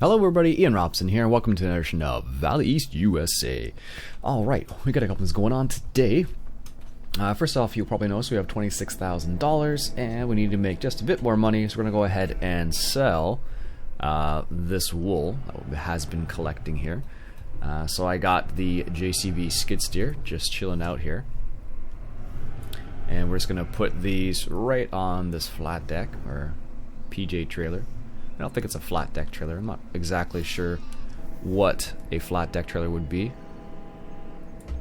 Hello everybody, Iain Robson here, and welcome to another edition of Valley East USA. Alright, we got a couple things going on today. First off, you'll probably notice we have $26,000, and we need to make just a bit more money, so we're going to go ahead and sell this wool that has been collecting here. So I got the JCB skid steer just chilling out here. And we're just going to put these right on this flat deck, or PJ trailer. I don't think it's a flat deck trailer. I'm not exactly sure what a flat deck trailer would be.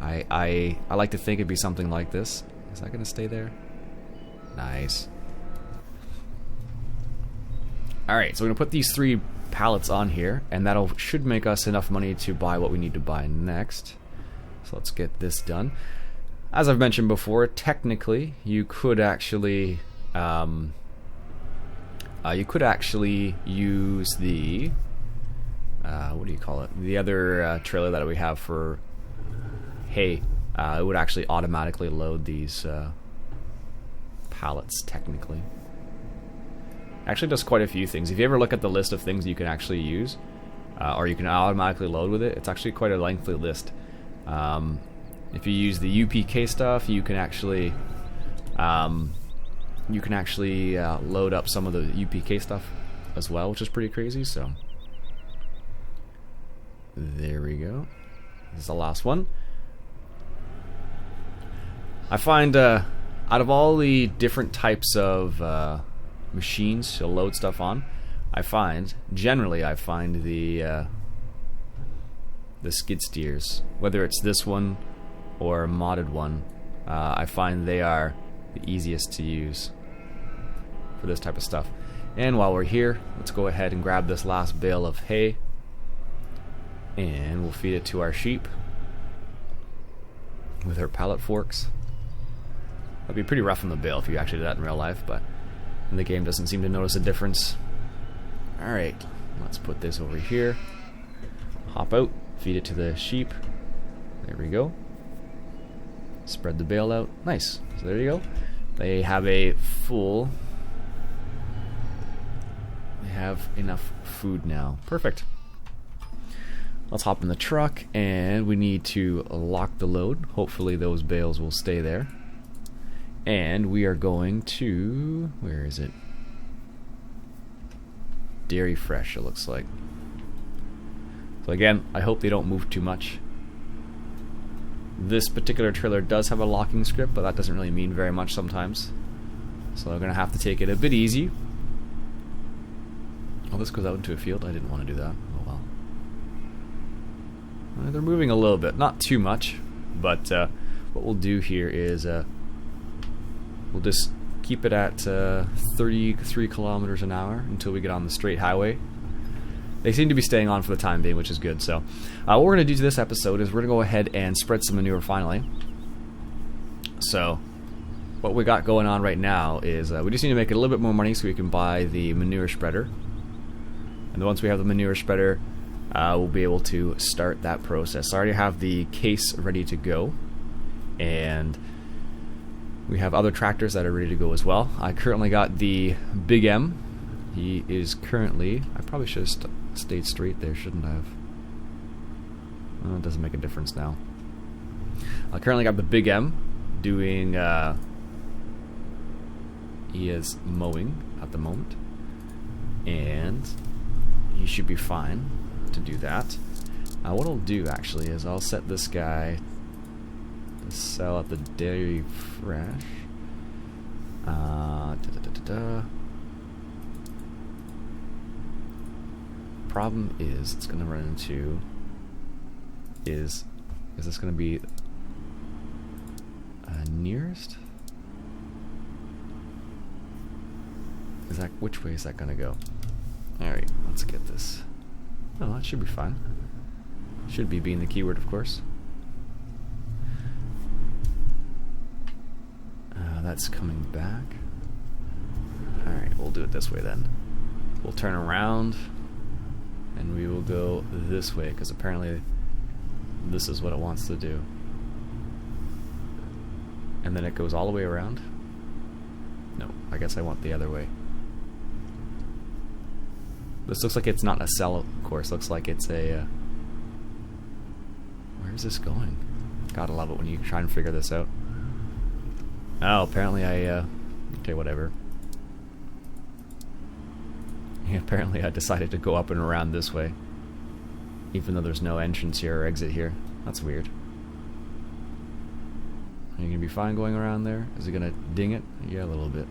I like to think it'd be something like this. Is that going to stay there? Nice. Alright, so we're going to put these 3 pallets on here, and that'll should make us enough money to buy what we need to buy next. So let's get this done. As I've mentioned before, technically you could actually use the what do you call it? The other trailer that we have for hay. It would actually automatically load these pallets. Technically, actually does quite a few things. If you ever look at the list of things you can actually use, or you can automatically load with it, it's actually quite a lengthy list. If you use the UPK stuff, you can actually load up some of the UPK stuff as well, which is pretty crazy. So there we go. This is the last one. I find out of all the different types of machines to load stuff on, generally I find the skid steers, whether it's this one or a modded one, I find they are the easiest to use for this type of stuff. And while we're here, let's go ahead and grab this last bale of hay, and we'll feed it to our sheep with our pallet forks. That'd be pretty rough on the bale if you actually did that in real life, but the game doesn't seem to notice a difference. Alright, let's put this over here, hop out, feed it to the sheep. There we go. Spread the bale out. Nice. So there you go. They have a full... They have enough food now. Perfect. Let's hop in the truck, and we need to lock the load. Hopefully those bales will stay there. And we are going to... Where is it? Dairy Fresh, it looks like. So again, I hope they don't move too much. This particular trailer does have a locking script, but that doesn't really mean very much sometimes. So I'm going to have to take it a bit easy. Oh, this goes out into a field? I didn't want to do that. Oh well. They're moving a little bit. Not too much, but what we'll do here is we'll just keep it at 33 kilometers an hour until we get on the straight highway. They seem to be staying on for the time being, which is good. So what we're going to do to this episode is we're going to go ahead and spread some manure finally. So what we got going on right now is we just need to make it a little bit more money so we can buy the manure spreader. And once we have the manure spreader, we'll be able to start that process. I already have the case ready to go, and we have other tractors that are ready to go as well. I currently got the Big M. He is currently... I probably should have stayed straight there, shouldn't I have? Well, it doesn't make a difference now. I currently got the Big M doing... he is mowing at the moment. And he should be fine to do that. What I'll do, actually, is I'll set this guy to sell at the Dairy Fresh. Problem is, it's going to run into... Is this going to be nearest? Is that, which way is that going to go? Alright, let's get this. Oh, that should be fine. Should be being the keyword, of course. That's coming back. Alright, we'll do it this way then. We'll turn around, and we will go this way, because apparently this is what it wants to do. And then it goes all the way around. No, I guess I want the other way. This looks like it's not a cell course. Looks like it's a... where's this going? Gotta love it when you try and figure this out. Oh, apparently I... okay, whatever. Yeah, apparently I decided to go up and around this way. Even though there's no entrance here or exit here. That's weird. Are you gonna be fine going around there? Is it gonna ding it? Yeah, a little bit.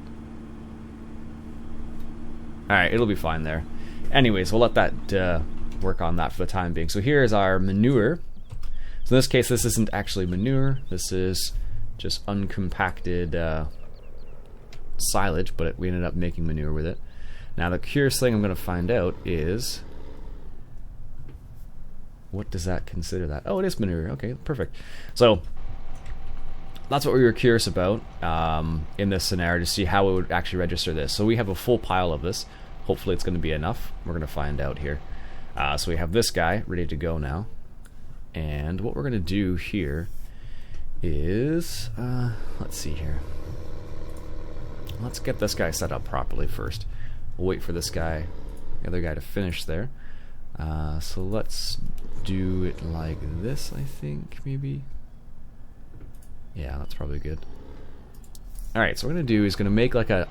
Alright, it'll be fine there. Anyways, we'll let that work on that for the time being. So here's our manure. So in this case, this isn't actually manure. This is just uncompacted silage, but we ended up making manure with it. Now the curious thing I'm going to find out is... what does that consider that? Oh, it is manure. Okay, perfect. So that's what we were curious about in this scenario, to see how it would actually register this. So we have a full pile of this. Hopefully it's going to be enough. We're going to find out here. So we have this guy ready to go now. And what we're going to do here is... let's see here. Let's get this guy set up properly first. We'll wait for this guy, the other guy, to finish there. So let's do it like this, I think, maybe. Yeah, that's probably good. Alright, so what we're going to do is going to make like a...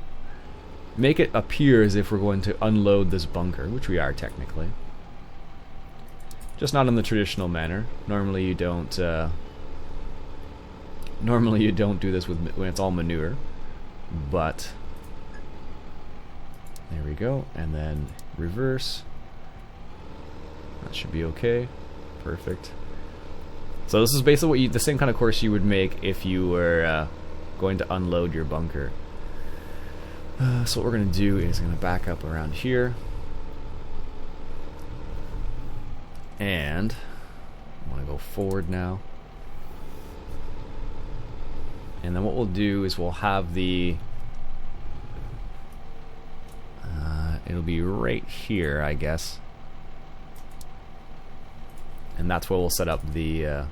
make it appear as if we're going to unload this bunker, which we are technically. Just not in the traditional manner. Normally you don't do this when it's all manure. But there we go, and then reverse. That should be okay. Perfect. So this is basically what the same kind of course you would make if you were going to unload your bunker. So what we're going to do is going to back up around here. And I want to go forward now. And then what we'll do is we'll have the... it'll be right here, I guess. And that's where we'll set up the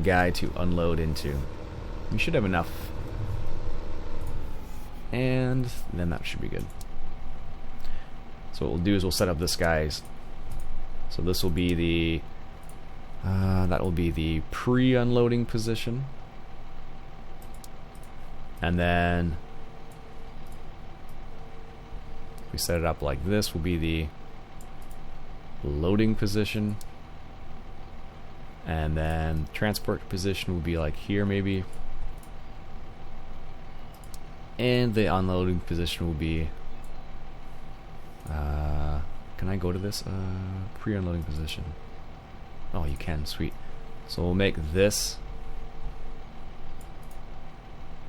guy to unload into. We should have enough. And then that should be good. So what we'll do is we'll set up this guy's. So this will be the... that will be the pre-unloading position. And then we set it up like this, will be the loading position. And then transport position will be like here maybe. And the unloading position will be... can I go to this? Pre-unloading position. Oh, you can. Sweet. So we'll make this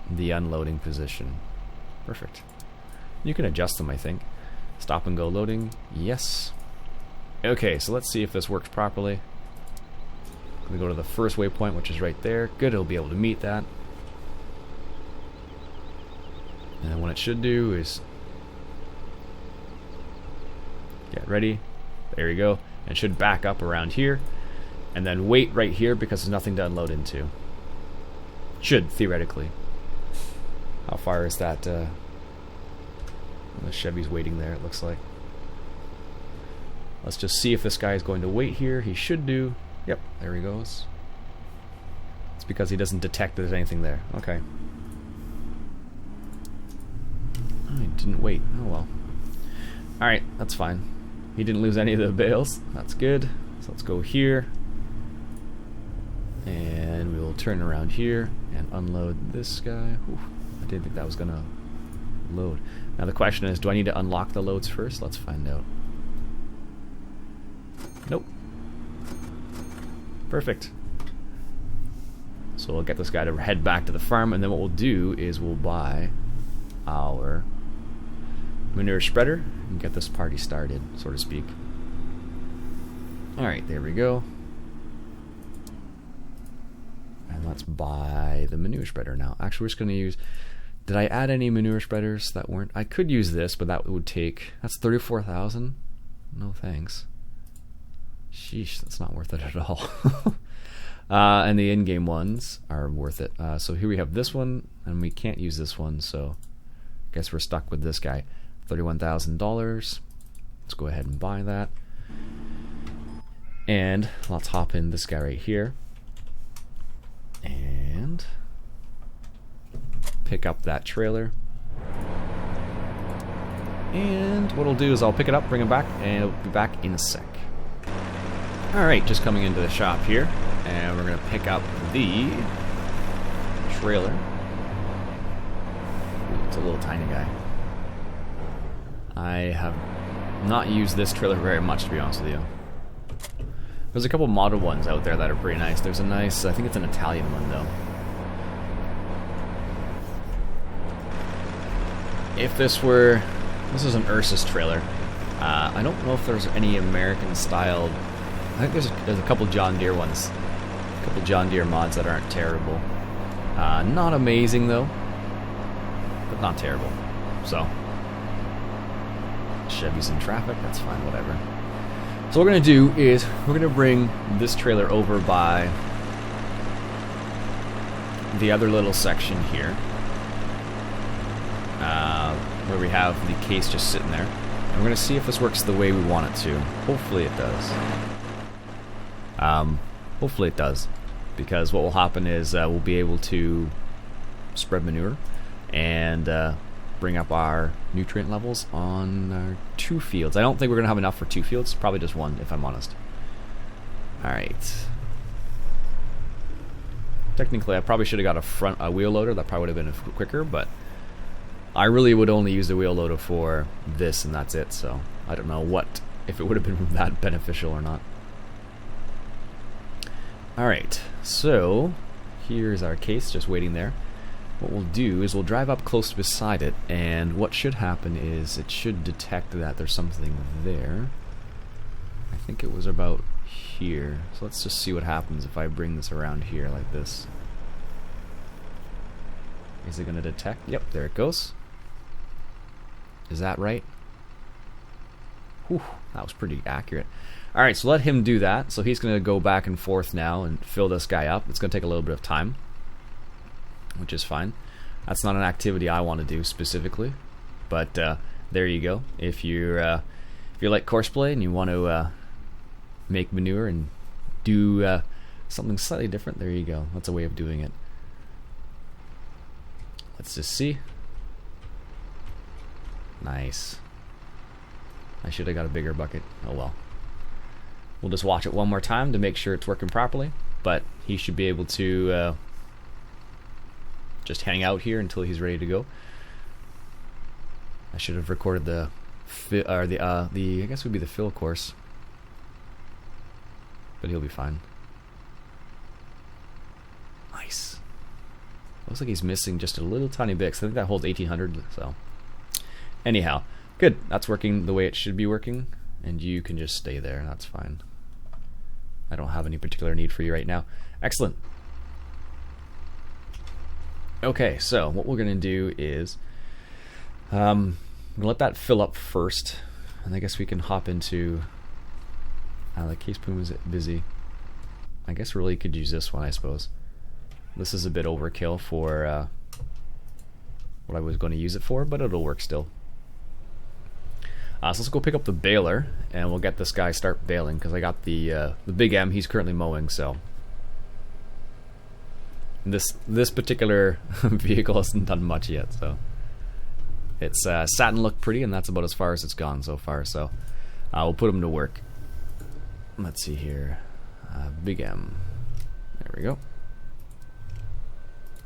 the unloading position. Perfect. You can adjust them, I think. Stop and go loading. Yes. Okay, so let's see if this works properly. I'm going to go to the first waypoint, which is right there. Good, it'll be able to meet that. And then what it should do is get ready. There you go. And it should back up around here. And then wait right here because there's nothing to unload into. Should, theoretically. How far is that? The Chevy's waiting there, it looks like. Let's just see if this guy is going to wait here. He should do. Yep, there he goes. It's because he doesn't detect that there's anything there. Okay. Oh, he didn't wait. Oh well. Alright, that's fine. He didn't lose any of the bales. That's good. So let's go here. And we will turn around here and unload this guy. Oof, I didn't think that was gonna load. Now the question is, do I need to unlock the loads first? Let's find out. Nope. Perfect. So we'll get this guy to head back to the farm, and then what we'll do is we'll buy our manure spreader and get this party started, so to speak. Alright, there we go. And let's buy the manure spreader now. Actually, we're just going to use... Did I add any manure spreaders that weren't... I could use this, but that would take... That's 34,000? No thanks. Sheesh, that's not worth it at all. And the in-game ones are worth it. So here we have this one, and we can't use this one, so I guess we're stuck with this guy. $31,000. Let's go ahead and buy that. And let's hop in this guy right here. And pick up that trailer. And what I'll do is I'll pick it up, bring it back, and it'll be back in a sec. Alright, just coming into the shop here. And we're going to pick up the trailer. Ooh, it's a little tiny guy. I have not used this trailer very much, to be honest with you. There's a couple model ones out there that are pretty nice. There's a nice, I think it's an Italian one though. If this is an Ursus trailer. I don't know if there's any American styled. I think there's a couple John Deere ones. A couple John Deere mods that aren't terrible. Not amazing though, but not terrible. So, Chevy's in traffic, that's fine, whatever. So what we're going to do is we're going to bring this trailer over by the other little section here, where we have the case just sitting there. And we're going to see if this works the way we want it to. Hopefully it does. Hopefully it does. Because what will happen is we'll be able to spread manure and bring up our nutrient levels on our 2 fields. I don't think we're going to have enough for 2 fields. Probably just 1, if I'm honest. Alright. Technically, I probably should have got a wheel loader. That probably would have been quicker, but I really would only use the wheel loader for this, and that's it. So I don't know if it would have been that beneficial or not. Alright, so here's our case just waiting there. What we'll do is we'll drive up close beside it, and what should happen is it should detect that there's something there. I think it was about here. So let's just see what happens if I bring this around here like this. Is it going to detect? Yep, there it goes. Is that right? Whew, that was pretty accurate. Alright, so let him do that. So he's going to go back and forth now and fill this guy up. It's going to take a little bit of time, which is fine. That's not an activity I want to do specifically, but there you go. If you like Courseplay and you want to make manure and do something slightly different, there you go. That's a way of doing it. Let's just see. Nice. I should have got a bigger bucket. Oh well. We'll just watch it one more time to make sure it's working properly, but he should be able to just hang out here until he's ready to go. I should have recorded the I guess it would be the fill course, but he'll be fine. Nice. Looks like he's missing just a little tiny bit. So I think that holds 1800. So anyhow, good. That's working the way it should be working, and you can just stay there. That's fine. I don't have any particular need for you right now. Excellent. Okay, so what we're going to do is I'm going to let that fill up first, and I guess we can hop into the case boom is busy. I guess really could use this one, I suppose. This is a bit overkill for what I was going to use it for, but it'll work still. So let's go pick up the baler, and we'll get this guy start baling, because I got the Big M. He's currently mowing, so this particular vehicle hasn't done much yet, so it's sat and looked pretty, and that's about as far as it's gone so far. So we'll put him to work. Let's see here, Big M. There we go.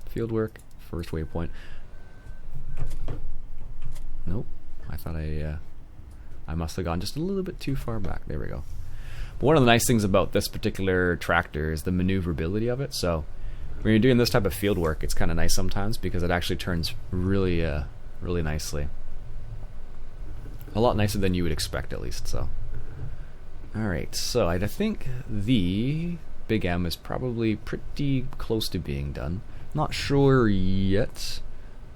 Field work, first waypoint. Nope, I thought I must have gone just a little bit too far back. There we go. But one of the nice things about this particular tractor is the maneuverability of it. So when you're doing this type of field work, it's kind of nice sometimes because it actually turns really, really nicely. A lot nicer than you would expect, at least. So, all right. So I think the Big M is probably pretty close to being done. Not sure yet,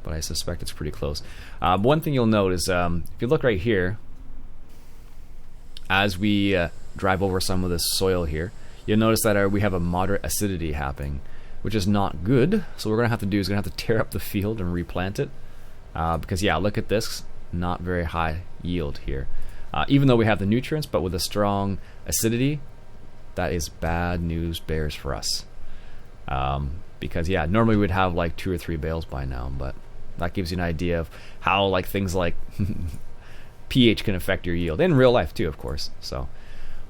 but I suspect it's pretty close. One thing you'll note is if you look right here, as we drive over some of this soil here, you'll notice that we have a moderate acidity happening, which is not good. So what we're going to have to do is tear up the field and replant it. Because yeah, look at this. not very high yield here. Even though we have the nutrients, but with a strong acidity, that is bad news bears for us. Because yeah, normally we'd have like 2 or 3 bales by now, but that gives you an idea of how like things like pH can affect your yield in real life too, of course. So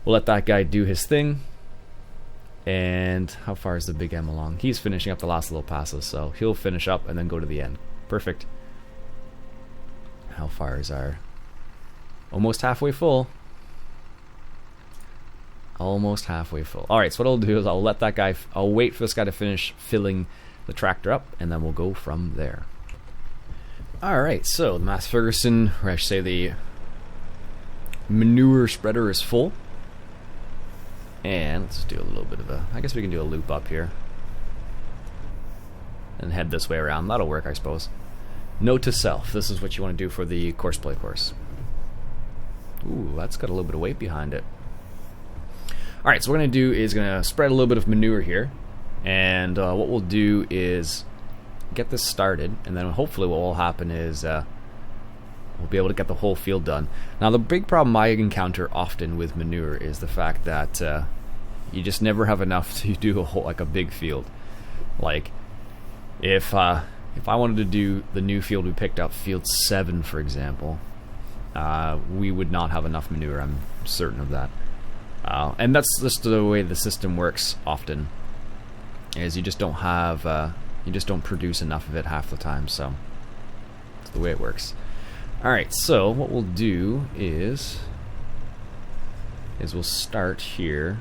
we'll let that guy do his thing. And how far is the Big M along? He's finishing up the last little passes, so he'll finish up and then go to the end. Perfect. How far is our... Almost halfway full. Almost halfway full. Alright, so what I'll do is I'll let that guy... I'll wait for this guy to finish filling the tractor up, and then we'll go from there. Alright, so the Mass Ferguson, or I should say the manure spreader is full. And let's do a little bit of a... I guess we can do a loop up here. And head this way around. That'll work, I suppose. Note to self. This is what you want to do for the course play course. Ooh, that's got a little bit of weight behind it. Alright, so what we're going to do is going to spread a little bit of manure here. And what we'll do is get this started. And then hopefully what will happen is we'll be able to get the whole field done. Now the big problem I encounter often with manure is the fact that you just never have enough to do a big field. Like if I wanted to do the new field we picked up, field 7 for example, we would not have enough manure. I'm certain of that. And that's just the way the system works often. Is you just don't have you just don't produce enough of it half the time. So that's the way it works. Alright, so what we'll do is we'll start here,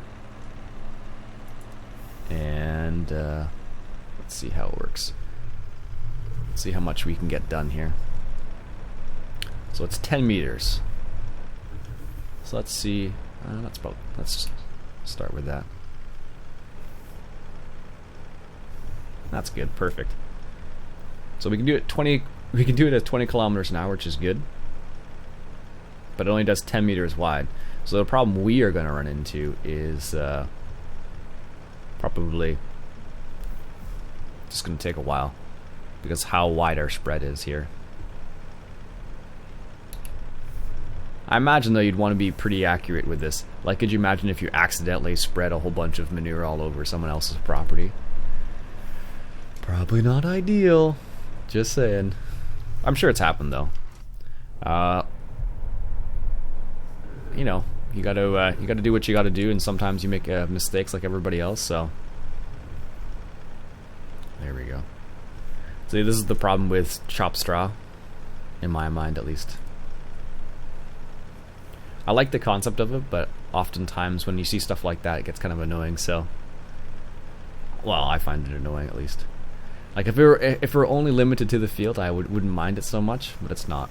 and let's see how it works. Let's see how much we can get done here. So it's 10 meters. So let's see. Let's start with that. That's good. Perfect. So we can do it 20. We can do it at 20 kilometers an hour, which is good. But it only does 10 meters wide. So the problem we are going to run into is probably just going to take a while, because how wide our spread is here. I imagine though you'd want to be pretty accurate with this. Like, could you imagine if you accidentally spread a whole bunch of manure all over someone else's property? Probably not ideal. Just saying. I'm sure it's happened though. You know, you gotta do what you gotta do, and sometimes you make mistakes like everybody else. So there we go. See, this is the problem with chopped straw, in my mind at least. I like the concept of it, but oftentimes when you see stuff like that, it gets kind of annoying. So, well, I find it annoying at least. Like if it were only limited to the field, I wouldn't mind it so much, but it's not.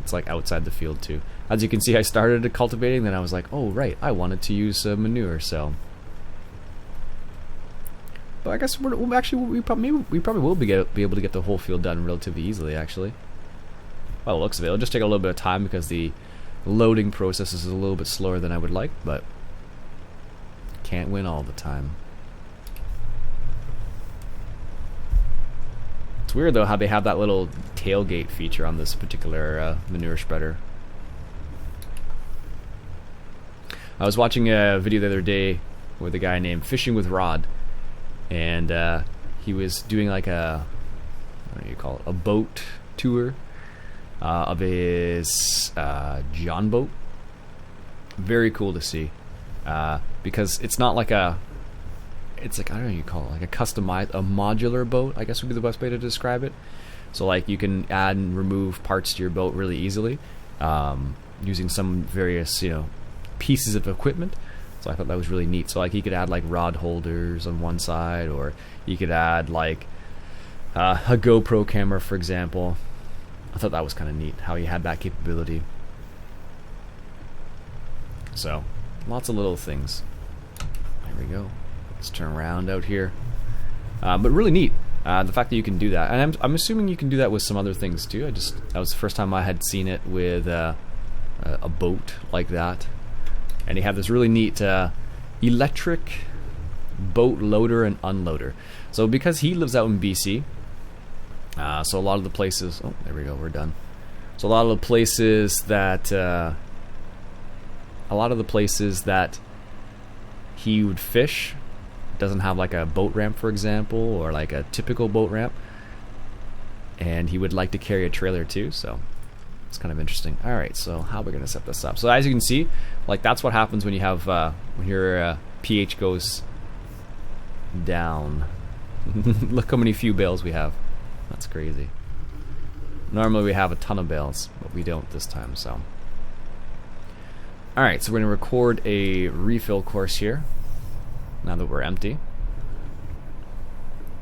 It's like outside the field too. As you can see, I started cultivating, then I was like, oh right, I wanted to use manure, so. But I guess we probably will be able to get the whole field done relatively easily, actually. By the looks of it, it'll just take a little bit of time because the loading process is a little bit slower than I would like, but can't win all the time. It's weird though how they have that little tailgate feature on this particular manure spreader. I was watching a video the other day with a guy named Fishing with Rod, and he was doing like what do you call it, a boat tour of his John boat. Very cool to see, because it's not like it's like, I don't know what you call it, like a modular boat, I guess would be the best way to describe it. So like you can add and remove parts to your boat really easily, using some various, pieces of equipment. So I thought that was really neat. So like you could add like rod holders on one side, or you could add like a GoPro camera, for example. I thought that was kind of neat how you had that capability. So lots of little things. There we go. Let's turn around out here. But really neat, the fact that you can do that. And I'm assuming you can do that with some other things too. That was the first time I had seen it with a boat like that. And you have this really neat electric boat loader and unloader. So because he lives out in BC, so a lot of the places... Oh, there we go, we're done. So a lot of the places that he would fish doesn't have like a boat ramp, for example, or like a typical boat ramp, and he would like to carry a trailer too, so it's kind of interesting. Alright, so how are we going to set this up? So as you can see, like that's what happens when you have when your pH goes down. Look how many few bales we have. That's crazy. Normally we have a ton of bales, but we don't this time, so. Alright, so we're going to record a refill course here, now that we're empty.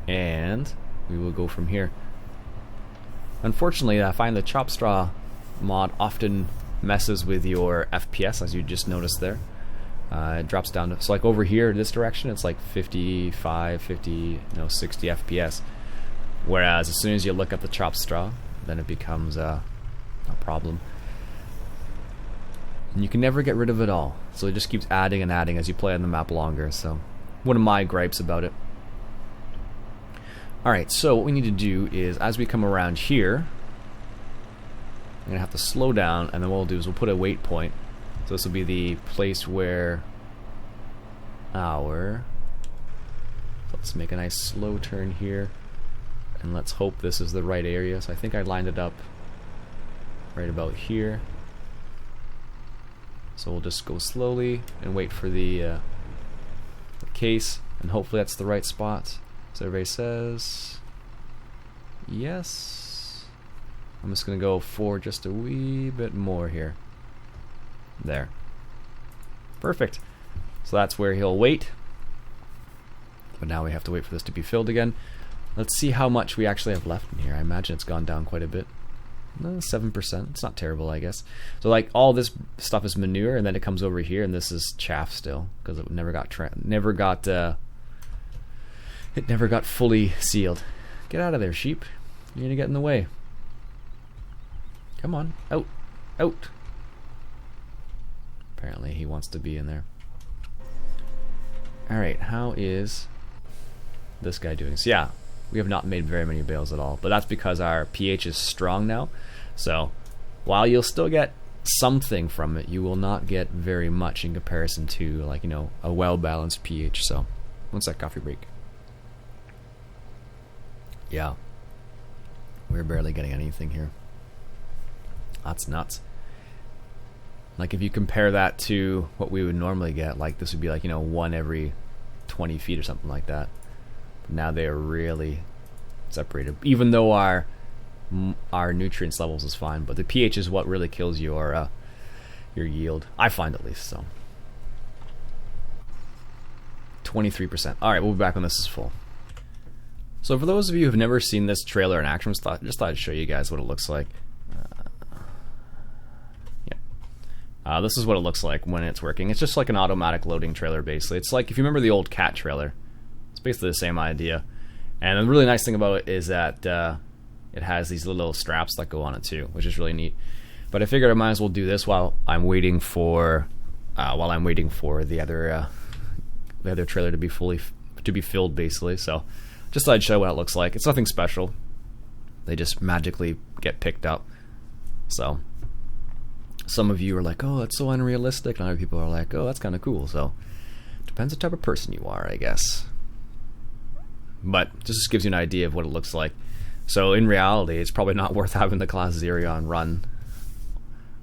And we will go from here. Unfortunately, I find the chop straw mod often messes with your FPS, as you just noticed there. It drops down to, so like over here in this direction, it's like 55, 50, 60 FPS. Whereas as soon as you look at the chop straw, then it becomes a problem. And you can never get rid of it all, so it just keeps adding and adding as you play on the map longer. So one of my gripes about it. Alright, so what we need to do is, as we come around here, I'm going to have to slow down, and then what we'll do is we'll put a waypoint. So this will be the place where let's make a nice slow turn here, and let's hope this is the right area. So I think I lined it up right about here. So we'll just go slowly and wait for the case, and hopefully that's the right spot. So everybody says yes. I'm just gonna go for just a wee bit more here. There. Perfect. So that's where he'll wait. But now we have to wait for this to be filled again. Let's see how much we actually have left in here. I imagine it's gone down quite a bit. 7%. It's not terrible, I guess. So like all this stuff is manure, and then it comes over here, and this is chaff still because it never got fully sealed. Get out of there, sheep! You're gonna get in the way. Come on, out, out. Apparently, he wants to be in there. All right, how is this guy doing? So yeah. We have not made very many bales at all, but that's because our pH is strong now. So while you'll still get something from it, you will not get very much in comparison to, like, a well-balanced pH. So one sec, coffee break. Yeah, we're barely getting anything here. That's nuts. Like if you compare that to what we would normally get, like this would be like, one every 20 feet or something like that. Now they are really separated, even though our nutrients levels is fine, but the pH is what really kills your yield, I find, at least. So 23%. Alright, we'll be back when this is full. So for those of you who've never seen this trailer in action, just thought I'd show you guys what it looks like. This is what it looks like when it's working. It's just like an automatic loading trailer, basically. It's like, if you remember the old cat trailer, it's basically the same idea. And the really nice thing about it is that it has these little straps that go on it too, which is really neat. But I figured I might as well do this while I'm waiting for the other trailer to be filled, basically. So just thought I'd show what it looks like. It's nothing special. They just magically get picked up. So some of you are like, oh, that's so unrealistic, and other people are like, oh, that's kind of cool. So depends what type of person you are, I guess. But just gives you an idea of what it looks like. So in reality, it's probably not worth having the Class Xerion run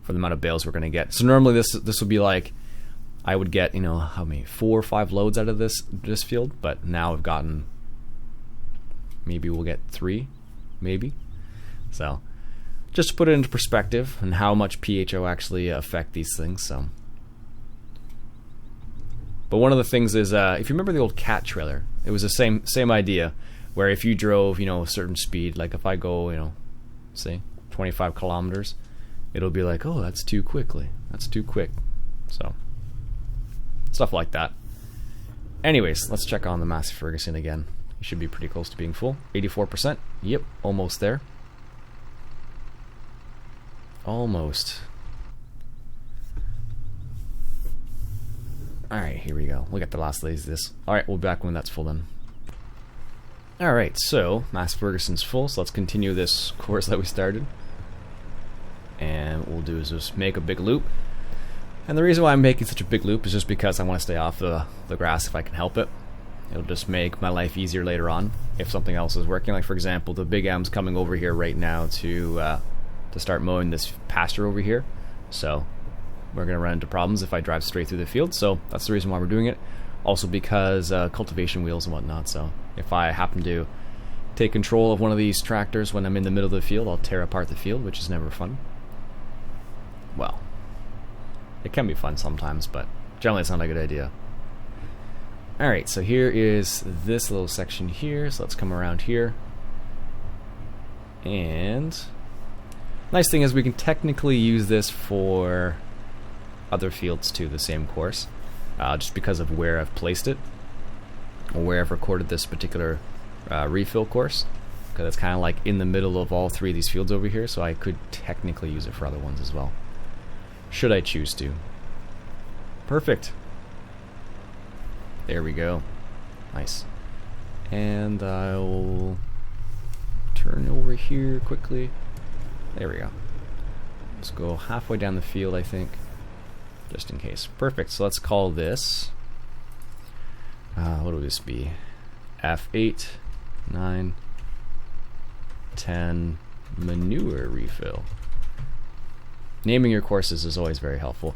for the amount of bales we're going to get. So normally this would be like, I would get, how many, 4 or 5 loads out of this field, but now I've gotten, maybe we'll get 3, maybe. So just to put it into perspective and how much pH will actually affect these things. So, but one of the things is, if you remember the old cat trailer, it was the same idea, where if you drove, a certain speed, like if I go, say 25 kilometers, it'll be like, oh, that's too quick. So stuff like that. Anyways, let's check on the Massey Ferguson again. It should be pretty close to being full. 84%. Yep, almost there. Almost. Alright, here we go. We'll get the last lays of this. Alright, we'll be back when that's full then. Alright, so Massey Ferguson's full, so let's continue this course that we started. we'll do is just make a big loop. And the reason why I'm making such a big loop is just because I want to stay off the grass if I can help it. It'll just make my life easier later on if something else is working. Like for example, the big M's coming over here right now to start mowing this pasture over here. So we're going to run into problems if I drive straight through the field. So that's the reason why we're doing it. Also because cultivation wheels and whatnot. So if I happen to take control of one of these tractors when I'm in the middle of the field, I'll tear apart the field, which is never fun. Well, it can be fun sometimes, but generally it's not a good idea. Alright, so here is this little section here. So let's come around here. And nice thing is we can technically use this for other fields too, the same course. Just because of where I've placed it, or where I've recorded this particular refill course. Because it's kind of like in the middle of all three of these fields over here, so I could technically use it for other ones as well, should I choose to. Perfect. There we go. Nice. And I'll turn over here quickly. There we go. Let's go halfway down the field, I think, just in case. Perfect. So let's call this, what will this be? F8, 9, 10, manure refill. Naming your courses is always very helpful.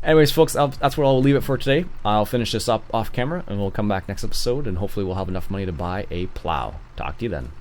Anyways, folks, that's where I'll leave it for today. I'll finish this up off camera, and we'll come back next episode, and hopefully we'll have enough money to buy a plow. Talk to you then.